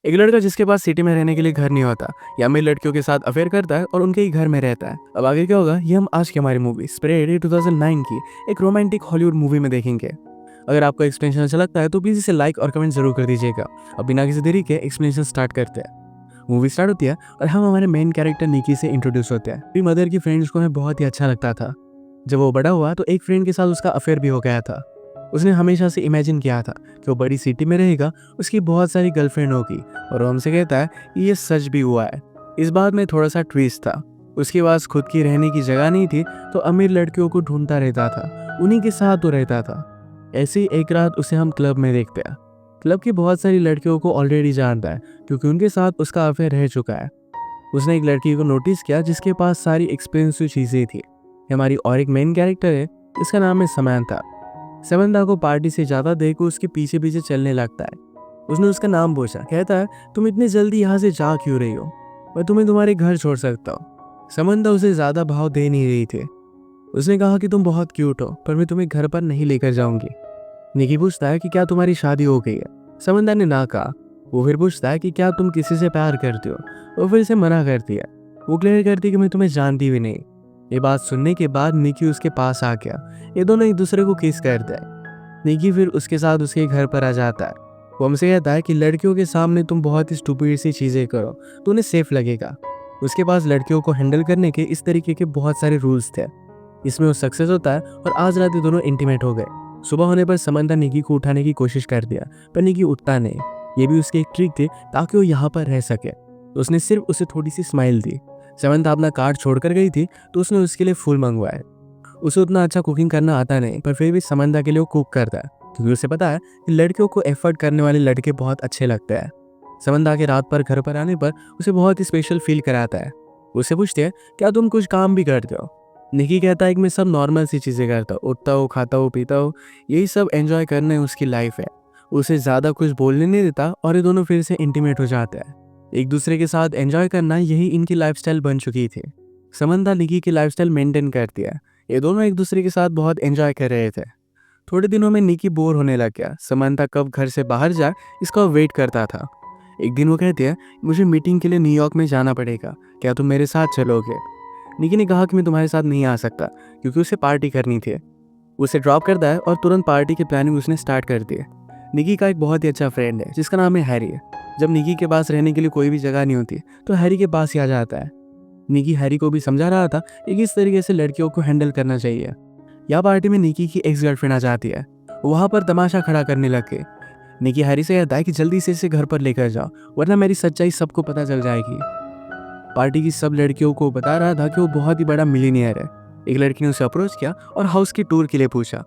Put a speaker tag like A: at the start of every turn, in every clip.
A: एक लड़का जिसके पास सिटी में रहने के लिए घर नहीं होता, या अमीर लड़कियों के साथ अफेयर करता है और उनके ही घर में रहता है। अब आगे क्या होगा ये हम आज की हमारी मूवी स्प्रेड 2009 की एक रोमांटिक हॉलीवुड मूवी में देखेंगे। अगर आपको एक्सप्लेनेशन अच्छा लगता है तो प्लीज इसे लाइक और कमेंट जरूर कर दीजिएगा। अब बिना किसी देरी के एक्सप्लेनेशन स्टार्ट करते हैं। मूवी स्टार्ट होती है और हम हमारे मेन कैरेक्टर निकी से इंट्रोड्यूस होते हैं। मेरी मदर की फ्रेंड्स को हमें बहुत ही अच्छा लगता था। जब वो बड़ा हुआ तो एक फ्रेंड के साथ उसका अफेयर भी हो गया था। उसने हमेशा से इमेजिन किया था कि वो बड़ी सिटी में रहेगा, उसकी बहुत सारी गर्लफ्रेंड होगी, और वो हमसे कहता है कि ये सच भी हुआ है। इस बात में थोड़ा सा ट्विस्ट था। उसके पास खुद की रहने की जगह नहीं थी तो अमीर लड़कियों को ढूंढता रहता था, उन्हीं के साथ तो रहता था। ऐसी एक रात उसे हम क्लब में देखते हैं। क्लब की बहुत सारी लड़कियों को ऑलरेडी जानता है क्योंकि उनके साथ उसका अफेयर रह चुका है। उसने एक लड़की को नोटिस किया जिसके पास सारी एक्सपेंसिव चीजें थी। हमारी और एक मेन कैरेक्टर है, इसका नाम है समंथा। समंथा को पार्टी से ज्यादा देख उसके पीछे पीछे चलने लगता है। उसने उसका नाम पूछा, कहता है तुम इतनी जल्दी यहाँ से जा क्यों रही हो, मैं तुम्हें तुम्हारे घर छोड़ सकता हूँ। समंथा उसे ज्यादा भाव दे नहीं रही थी। उसने कहा कि तुम बहुत क्यूट हो पर मैं तुम्हें घर पर नहीं लेकर जाऊंगी। निकी पूछता है कि क्या तुम्हारी शादी हो गई है। समंथा ने ना कहा। वो फिर पूछता है कि क्या तुम किसी से प्यार करते हो। वो फिर से मना करती है। वो क्लियर करती है कि मैं तुम्हें जानती भी नहीं। ये बात सुनने के बाद निकी उसके पास आ गया। ये दोनों एक दूसरे को किस करते हैं। निकी फिर उसके साथ उसके घर पर आ जाता है। वो हमसे कहता है कि लड़कियों के सामने तुम बहुत ही स्टूपिड सी चीजें करो तो उन्हें सेफ लगेगा। उसके पास लड़कियों को हैंडल करने के इस तरीके के बहुत सारे रूल्स थे। इसमें वो सक्सेस होता है और आज रात ये दोनों इंटीमेट हो गए। सुबह होने पर समंथा निकी को उठाने की कोशिश कर दिया पर निकी उठता नहीं। ये भी उसकी एक ट्रिक थी ताकि वो यहाँ पर रह सके। तो उसने सिर्फ उसे थोड़ी सी स्माइल दी। समंथा अपना कार्ड छोड़कर गई थी तो उसने उसके लिए फूल मंगवाए। उसे उतना अच्छा कुकिंग करना आता नहीं पर फिर भी समंथा के लिए वो कुक करता है क्योंकि उसे पता है कि लड़कियों को एफर्ट करने वाले लड़के बहुत अच्छे लगते हैं। समंथा के रात पर घर पर आने पर उसे बहुत ही स्पेशल फील कराता है। उससे पूछते हैं क्या तुम कुछ काम भी करते हो। निकी कहता है कि मैं सब नॉर्मल सी चीज़ें करता हूँ, उठता हूँ, खाता हूँ, पीता हूँ, यही सब एंजॉय करने उसकी लाइफ है। उसे ज़्यादा कुछ बोलने नहीं देता और ये दोनों फिर से इंटीमेट हो जाते हैं। एक दूसरे के साथ एंजॉय करना यही इनकी लाइफस्टाइल बन चुकी थी। समंथा निकी की लाइफस्टाइल मेंटेन करती है। ये दोनों एक दूसरे के साथ बहुत एंजॉय कर रहे थे। थोड़े दिनों में निकी बोर होने लग गया। समंथा कब घर से बाहर जाए इसका वेट करता था। एक दिन वो कहती है मुझे मीटिंग के लिए न्यूयॉर्क में जाना पड़ेगा, क्या तुम मेरे साथ चलोगे। निकी ने कहा कि मैं तुम्हारे साथ नहीं आ सकता क्योंकि उसे पार्टी करनी थी। उसे ड्रॉप करता है और तुरंत पार्टी की प्लानिंग उसने स्टार्ट कर दी है। निकी का एक बहुत ही अच्छा फ्रेंड है जिसका नाम है हैरी। जब निकी के पास रहने के लिए कोई भी जगह नहीं होती तो हैरी के पास ही आ जाता है। निकी हैरी को भी समझा रहा था कि किस तरीके से लड़कियों को हैंडल करना चाहिए। यह पार्टी में निकी की एक्स गर्लफ्रेंड आ जाती है। वहां पर तमाशा खड़ा करने लग गए। निकी हैरी से कहता है कि जल्दी से इसे घर पर लेकर जाओ वरना मेरी सच्चाई सबको पता चल जाएगी। पार्टी की सब लड़कियों को बता रहा था कि वो बहुत ही बड़ा मिलीनियर है। एक लड़की ने उसे अप्रोच किया और हाउस की टूर के लिए पूछा।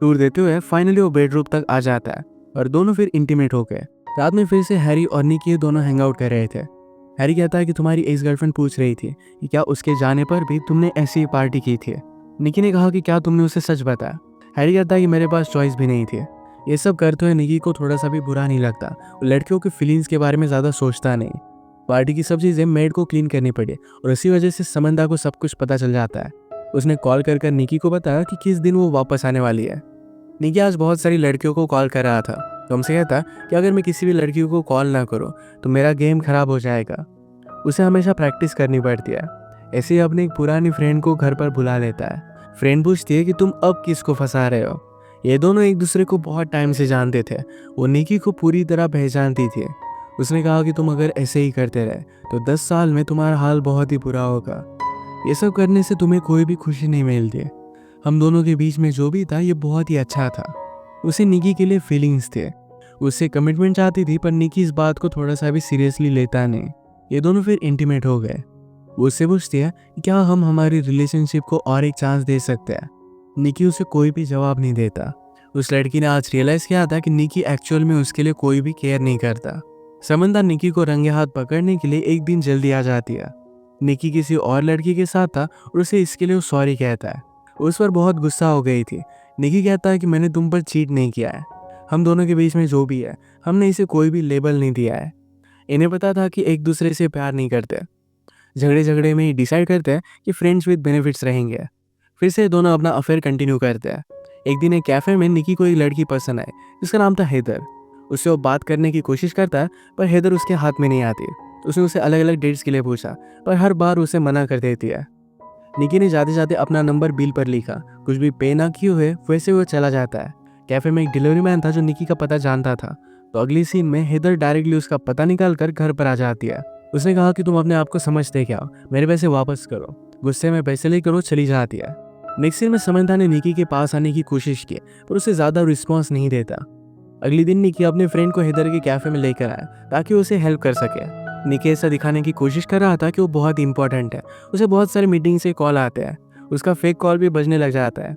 A: टूर देते हुए फाइनली वो बेडरूम तक आ जाता है और दोनों फिर इंटीमेट हो गए। रात में फिर से हैरी और निकी दोनों हैंग आउट कर रहे थे। हैरी कहता है कि तुम्हारी एक्स गर्लफ्रेंड पूछ रही थी कि क्या उसके जाने पर भी तुमने ऐसी पार्टी की थी। निकी ने कहा कि क्या तुमने उसे सच बताया। हैरी कहता है कि मेरे पास चॉइस भी नहीं थी। ये सब करते हुए निकी को थोड़ा सा भी बुरा नहीं लगता। वो लड़कियों की फीलिंग्स के बारे में ज़्यादा सोचता नहीं। पार्टी की सब चीज़ें मेड को क्लीन करनी पड़ी और इसी वजह से समंथा को सब कुछ पता चल जाता है। उसने कॉल कर निकी को बताया कि किस दिन वो वापस आने वाली है। निकी आज बहुत सारी लड़कियों को कॉल कर रहा था तो हमसे कहता कि अगर मैं किसी भी लड़की को कॉल ना करूं तो मेरा गेम खराब हो जाएगा। उसे हमेशा प्रैक्टिस करनी पड़ती है। ऐसे ही अपनी एक पुरानी फ्रेंड को घर पर बुला लेता है। फ्रेंड पूछती है कि तुम अब किसको फंसा रहे हो। ये दोनों एक दूसरे को बहुत टाइम से जानते थे। वो निकी को पूरी तरह पहचानती थी। उसने कहा कि तुम अगर ऐसे ही करते रहे तो 10 साल में तुम्हारा हाल बहुत ही बुरा होगा। ये सब करने से तुम्हें कोई भी खुशी नहीं मिलती। हम दोनों के बीच में जो भी था ये बहुत ही अच्छा था। उसे निकी के लिए फीलिंग्स थे। उससे कमिटमेंट चाहती थी पर निकी इस बात को थोड़ा सा भी सीरियसली लेता नहीं। ये दोनों फिर इंटीमेट हो गए। वो उससे पूछती है कि क्या हम हमारी रिलेशनशिप को और एक चांस दे सकते हैं। निकी उसे कोई भी जवाब नहीं देता। उस लड़की ने आज रियलाइज किया था कि निकी एक्चुअल में उसके लिए कोई भी केयर नहीं करता। समंथा निकी को रंगे हाथ पकड़ने के लिए एक दिन जल्दी आ जाती है। निकी किसी और लड़की के साथ था और उसे इसके लिए वो सॉरी कहता है। उस पर बहुत गुस्सा हो गई थी। निकी कहता है कि मैंने तुम पर चीट नहीं किया है। हम दोनों के बीच में जो भी है हमने इसे कोई भी लेबल नहीं दिया है। इन्हें पता था कि एक दूसरे से प्यार नहीं करते। झगड़े झगड़े में ही डिसाइड करते हैं कि फ्रेंड्स विद बेनिफिट्स रहेंगे। फिर से दोनों अपना अफेयर कंटिन्यू करते हैं। एक दिन एक कैफे में निकी को एक लड़की पसंद आई जिसका नाम था हेदर। उससे वो बात करने की कोशिश करता है, पर हेदर उसके हाथ में नहीं आती। उसने उसे अलग अलग डेट्स के लिए पूछा, पर हर बार उसे मना कर देती है। निकी ने जाते जाते अपना नंबर बिल पर लिखा, कुछ भी पे ना किए हुए वैसे वो चला जाता है। कैफे में एक डिलीवरी मैन था जो निकी का पता जानता था, तो अगली सीन में हेदर डायरेक्टली उसका पता निकाल कर घर पर आ जाती है। उसने कहा कि तुम अपने आप को समझते क्या हो, मेरे पैसे वापस करो। गुस्से में पैसे लेकर वो चली जाती है। नेक्स्ट सीन में समंथा ने निकी के पास आने की कोशिश की, पर उसे ज्यादा रिस्पॉन्स नहीं देता। अगले दिन निकी अपने फ्रेंड को हेदर के कैफे में लेकर आया ताकि उसे हेल्प कर सके। निकी ऐसा दिखाने की कोशिश कर रहा था कि वो बहुत इंपॉर्टेंट है। उसे बहुत सारे मीटिंग से कॉल आते हैं। उसका फेक कॉल भी बजने लग जाता है।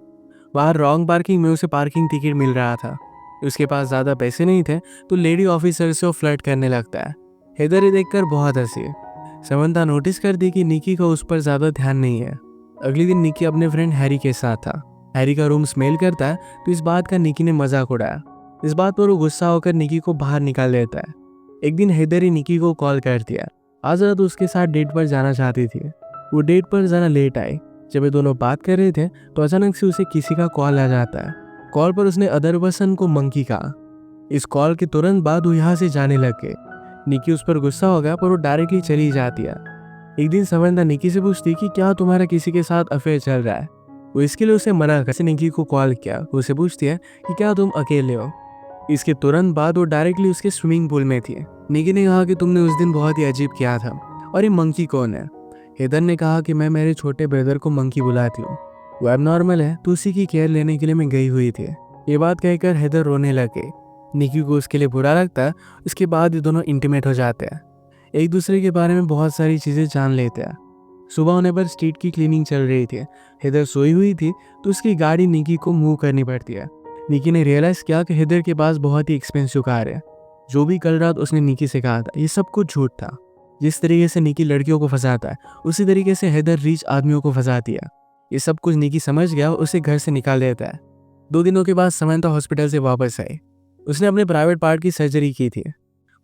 A: बाहर रॉन्ग पार्किंग में उसे पार्किंग टिकट मिल रहा था। उसके पास ज़्यादा पैसे नहीं थे, तो लेडी ऑफिसर से वो फ्लर्ट करने लगता है। हेदर ये देखकर बहुत हंसी। समंथा नोटिस कर दी कि निकी का उस पर ज़्यादा ध्यान नहीं है। अगले दिन निकी अपने फ्रेंड हैरी के साथ था। हैरी का रूम स्मेल करता है, तो इस बात का निकी ने मजाक उड़ाया। इस बात पर वो गुस्सा होकर निकी को बाहर निकाल देता है। एक दिन हेदर ही निकी को कॉल कर दिया। आज रात उसके साथ डेट पर जाना चाहती थी। वो डेट पर ज़रा लेट आई। जब ये दोनों बात कर रहे थे तो अचानक से उसे किसी का कॉल आ जाता है। कॉल पर उसने अदर पर्सन को मंकी कहा। इस कॉल के तुरंत बाद वो यहाँ से जाने लग गए। निकी उस पर गुस्सा हो गया, पर वो डायरेक्टली चली जाती है। एक दिन समंथा निकी से पूछती कि क्या तुम्हारा किसी के साथ अफेयर चल रहा है। वो इसके लिए उसे मना कर निकी को कॉल किया। वो उसे पूछती है कि क्या तुम अकेले हो। इसके तुरंत बाद वो डायरेक्टली उसके स्विमिंग पूल में थी। निकी ने कहा कि तुमने उस दिन बहुत ही अजीब किया था, और ये मंकी कौन है। हेदर ने कहा कि मैं मेरे छोटे ब्रदर को मंकी बुलाती हूँ, वो एबनॉर्मल है, तो उसी की केयर लेने के लिए मैं गई हुई थी। ये बात कहकर हेदर रोने लगे। निकी को उसके लिए बुरा लगता है। उसके बाद ये दोनों इंटीमेट हो जाते हैं, एक दूसरे के बारे में बहुत सारी चीज़ें जान लेते हैं। सुबह होने पर स्ट्रीट की क्लीनिंग चल रही थी। हेदर सोई हुई थी, तो उसकी गाड़ी निकी को मूव करनी पड़ती है। निकी ने रियलाइज़ किया कि हेदर के पास बहुत ही एक्सपेंसिव कार है। जो भी कल रात उसने निकी से कहा था, ये सब कुछ झूठ था। जिस तरीके से निकी लड़कियों को फंसाता है, उसी तरीके से हेदर रिच आदमियों को फंसाती है। ये सब कुछ निकी समझ गया और उसे घर से निकाल देता है। 2 दिनों के बाद समंथा हॉस्पिटल से वापस आई। उसने अपने प्राइवेट पार्ट की सर्जरी की थी।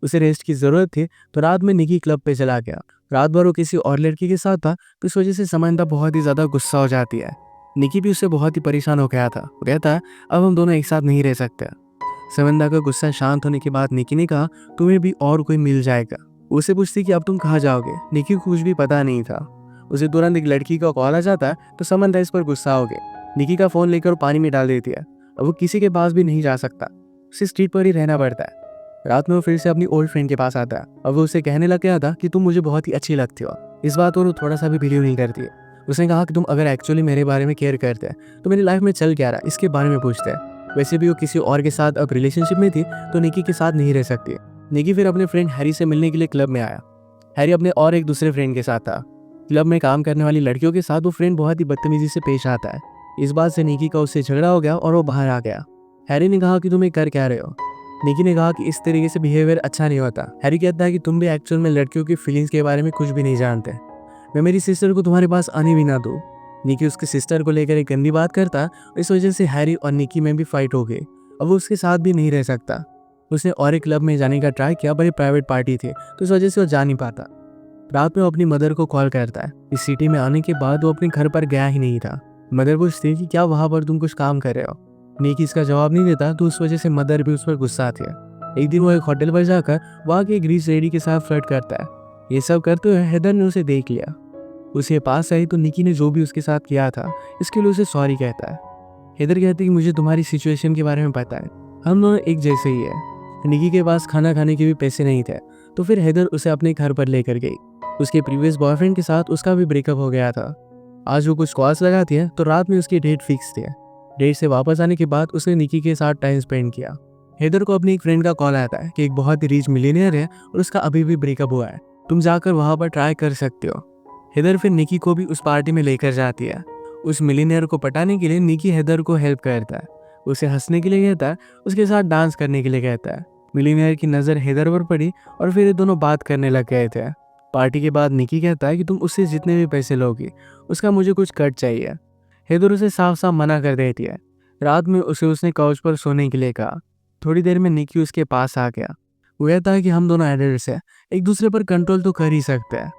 A: उसे रेस्ट की ज़रूरत थी, तो रात में निकी क्लब पे चला गया। रात भर वो किसी और लड़की के साथ था, तो इस वजह से समंथा बहुत ही ज़्यादा गुस्सा हो जाती है। निकी भी उससे बहुत ही परेशान हो गया था। वो कहता है अब हम दोनों एक साथ नहीं रह सकते। समंथा का गुस्सा शांत होने के बाद निकी ने कहा तुम्हें भी और कोई मिल जाएगा। उसे पूछती कि अब तुम कहाँ जाओगे। निकी को कुछ भी पता नहीं था। उसे तुरंत एक लड़की का कॉल आ जाता है, तो समंथा इस पर गुस्सा हो गई। निकी का फ़ोन लेकर पानी में डाल देती है। अब वो किसी के पास भी नहीं जा सकता, उसे स्ट्रीट पर ही रहना पड़ता है। रात में वो फिर से अपनी ओल्ड फ्रेंड के पास आता है। अब वो उसे कहने लग गया था कि तुम मुझे बहुत ही अच्छी लगती हो। इस बात को वो थोड़ा सा भी बिलीव नहीं करती है। उसने कहा कि तुम अगर एक्चुअली मेरे बारे में केयर करते हैं तो मेरी लाइफ में चल क्या रहा है इसके बारे में पूछते हैं। वैसे भी वो किसी और के साथ अब रिलेशनशिप में थी, तो निकी के साथ नहीं रह सकती। निकी फिर अपने फ्रेंड हैरी से मिलने के लिए क्लब में आया। हैरी अपने और एक दूसरे फ्रेंड के साथ था। क्लब में काम करने वाली लड़कियों के साथ वो फ्रेंड बहुत ही बदतमीजी से पेश आता है। इस बात से निकी का उससे झगड़ा हो गया और वो बाहर आ गया। हैरी ने कहा कि तुम ये कर क्या रहे हो। निकी ने कहा कि इस तरीके से बिहेवियर अच्छा नहीं होता। हैरी कहता है कि तुम भी एक्चुअल में लड़कियों की फीलिंग्स के बारे में कुछ भी नहीं जानते। मैं मेरी सिस्टर को तुम्हारे पास आने भी ना दूँ। निकी उसके सिस्टर को लेकर एक गंदी बात करता, इस वजह से हैरी और निकी में भी फाइट हो गई। अब वो उसके साथ भी नहीं रह सकता। उसने और एक क्लब में जाने का ट्राई किया, पर प्राइवेट पार्टी थी, तो इस वजह से वो जा नहीं पाता। रात में वो अपनी मदर को कॉल करता है। इस सिटी में आने के बाद वो अपने घर पर गया ही नहीं था। मदर पूछती कि क्या वहाँ पर तुम कुछ काम कर रहे हो। निकी इसका जवाब नहीं देता, तो उस वजह से मदर भी उस पर गुस्सा आती है। एक दिन वो एक होटल पर जाकर वहाँ की एक रिच लेडी के साथ फ्लर्ट करता है। ये सब करते हुए हेदर ने उसे देख लिया। उसे पास आई तो निकी ने जो भी उसके साथ किया था इसके लिए उसे सॉरी कहता है। हेदर कहती है कि मुझे तुम्हारी सिचुएशन के बारे में पता है, हम दोनों एक जैसे ही है। निकी के पास खाना खाने के भी पैसे नहीं थे, तो फिर हेदर उसे अपने घर पर लेकर गई। उसके प्रीवियस बॉयफ्रेंड के साथ उसका भी ब्रेकअप हो गया था। आज वो कुछ कॉल्स लगाती है, तो रात में उसकी डेट फिक्स थी। डेट से वापस आने के बाद उसने निकी के साथ टाइम स्पेंड किया। हेदर को अपनी एक फ्रेंड का कॉल आता है कि एक बहुत ही रिच मिलियनियर है और उसका अभी भी ब्रेकअप हुआ है, तुम जाकर वहाँ पर ट्राई कर सकते हो। हेदर फिर निकी को भी उस पार्टी में लेकर जाती है। उस मिलियनियर को पटाने के लिए निकी हेदर को हेल्प करता है। उसे हंसने के लिए कहता है, उसके साथ डांस करने के लिए कहता है। मिलियनियर की नज़र हेदर पर पड़ी और फिर ये दोनों बात करने लग गए थे। पार्टी के बाद निकी कहता है कि तुम उससे जितने भी पैसे लोगी उसका मुझे कुछ कट चाहिए। हेदर उसे साफ साफ मना कर देती है। रात में उसने काउच पर सोने के लिए कहा। थोड़ी देर में निकी उसके पास आ गया। वो कहता है कि हम दोनों एडल्ट्स हैं, एक दूसरे पर कंट्रोल तो कर ही सकते हैं।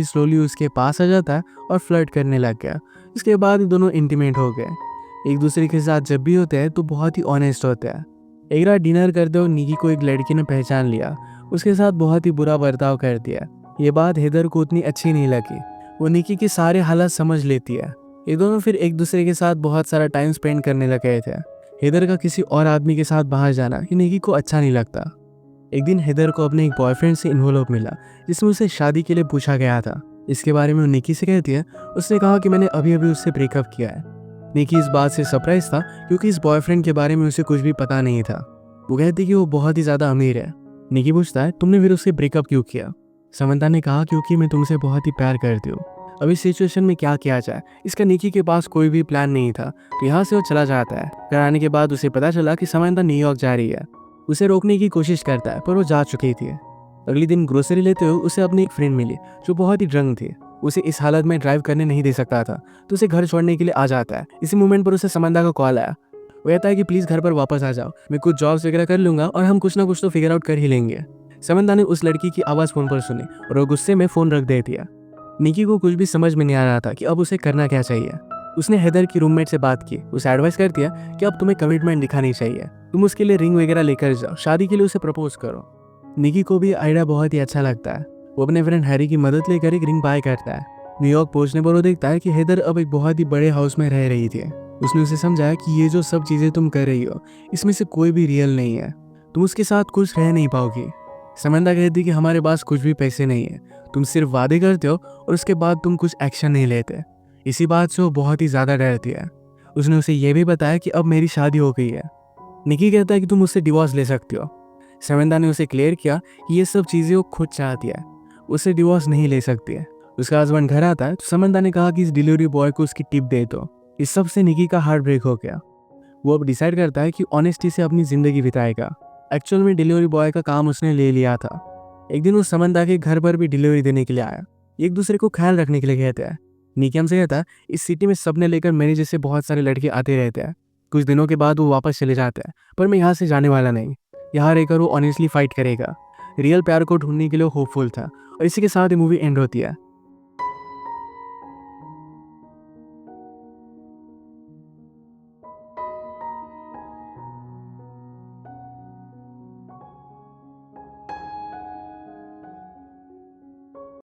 A: स्लोली उसके पास आ जाता है और फ्लर्ट करने लग गया। इसके बाद दोनों इंटीमेट हो गए। एक दूसरे के साथ जब भी होते हैं तो बहुत ही ऑनेस्ट होते हैं। एक रात डिनर करते वक्त निकी को एक लड़की ने पहचान लिया, उसके साथ बहुत ही बुरा बर्ताव कर दिया। ये बात हेदर को उतनी अच्छी नहीं लगी। वो निकी के सारे हालात समझ लेती है। ये दोनों फिर एक दूसरे के साथ बहुत सारा टाइम स्पेंड करने लगे थे। हेदर का किसी और आदमी के साथ बाहर जाना ये निकी को अच्छा नहीं लगता। एक दिन हेदर को अपने एक बॉयफ्रेंड से इन्वॉल्व मिला, जिसमें उसे शादी के लिए पूछा गया था। इसके बारे में वो निकी से कहती है, उसने कहा कि मैंने अभी अभी उससे ब्रेकअप किया है। निकी इस बात से सरप्राइज था, क्योंकि इस बॉयफ्रेंड के बारे में उसे कुछ भी पता नहीं था। वो कहती कि वो बहुत ही ज़्यादा अमीर है। निकी पूछता है, तुमने फिर उससे ब्रेकअप क्यों किया? समंता ने कहा, क्योंकि मैं तुमसे बहुत ही प्यार करती हूँ। अब इस सिचुएशन में क्या किया जाए? इसका निकी के पास कोई भी प्लान नहीं था, तो यहाँ से वो चला जाता है। घर आने के बाद उसे पता चला कि समंता न्यूयॉर्क जा रही है। उसे रोकने की कोशिश करता है, पर वो जा चुकी थी। अगले दिन ग्रोसरी लेते हुए उसे अपनी एक फ्रेंड मिली, जो बहुत ही ड्रंक थी। उसे इस हालत में ड्राइव करने नहीं दे सकता था, तो उसे घर छोड़ने के लिए आ जाता है। इसी मोमेंट पर उसे समंता का कॉल आया। वो कहता है कि प्लीज़ घर पर वापस आ जाओ, मैं कुछ जॉब्स वगैरह कर लूंगा और हम कुछ ना कुछ तो फिगर आउट कर ही लेंगे। समंता ने उस लड़की की आवाज़ फ़ोन पर सुनी और वो गुस्से में फ़ोन रख दे दिया। निकी को कुछ भी समझ में नहीं आ रहा था कि अब उसे करना क्या चाहिए। उसने हेदर की रूममेट से बात की। उसे एडवाइस कर दिया कि अब तुम्हें कमिटमेंट दिखानी चाहिए, तुम उसके लिए रिंग वगैरह लेकर जाओ, शादी के लिए उसे प्रपोज करो। निकी को भी आइडिया बहुत ही अच्छा लगता है। वो अपने फ्रेंड हैरी की मदद लेकर एक रिंग बाय करता है। न्यूयॉर्क पहुंचने पर वो देखता है कि हेदर अब एक बहुत ही बड़े हाउस में रह रही थी। उसने उसे समझाया कि ये जो सब चीज़ें तुम कर रही हो, इसमें से कोई भी रियल नहीं है, तुम उसके साथ खुश रह नहीं पाओगी। समंता कहती कि हमारे पास कुछ भी पैसे नहीं है, तुम सिर्फ वादे करते हो और उसके बाद तुम कुछ एक्शन नहीं लेते। इसी बात से वो बहुत ही ज़्यादा डरती है। उसने उसे यह भी बताया कि अब मेरी शादी हो गई है। निकी कहता है कि तुम उससे डिवोर्स ले सकती हो। समंता ने उसे क्लियर किया कि ये सब चीज़ें वो खुद चाहती है, उससे डिवोर्स नहीं ले सकती है। उसका हस्बैंड घर आता है तो समंता ने कहा कि इस डिलीवरी बॉय को उसकी टिप दे दो। इस सब से निकी का हार्ट ब्रेक हो गया। वो अब डिसाइड करता है कि ऑनेस्टी से अपनी ज़िंदगी बिताएगा। एक्चुअल में डिलीवरी बॉय का काम उसने ले लिया था। एक दिन वो समंता के घर पर भी डिलीवरी देने के लिए आया। एक दूसरे को ख्याल रखने के लिए कहते हैं। निकी हमसे कहता है, इस सिटी में सबने लेकर मेरे जैसे बहुत सारे लड़के आते रहते हैं। कुछ दिनों के बाद वो वापस चले जाते हैं, पर मैं यहाँ से जाने वाला नहीं। यहाँ रहकर वो ऑनेस्टली फाइट करेगा। रियल प्यार को ढूंढने के लिए होपफुल था। और इसी के साथ ये मूवी एंड होती है।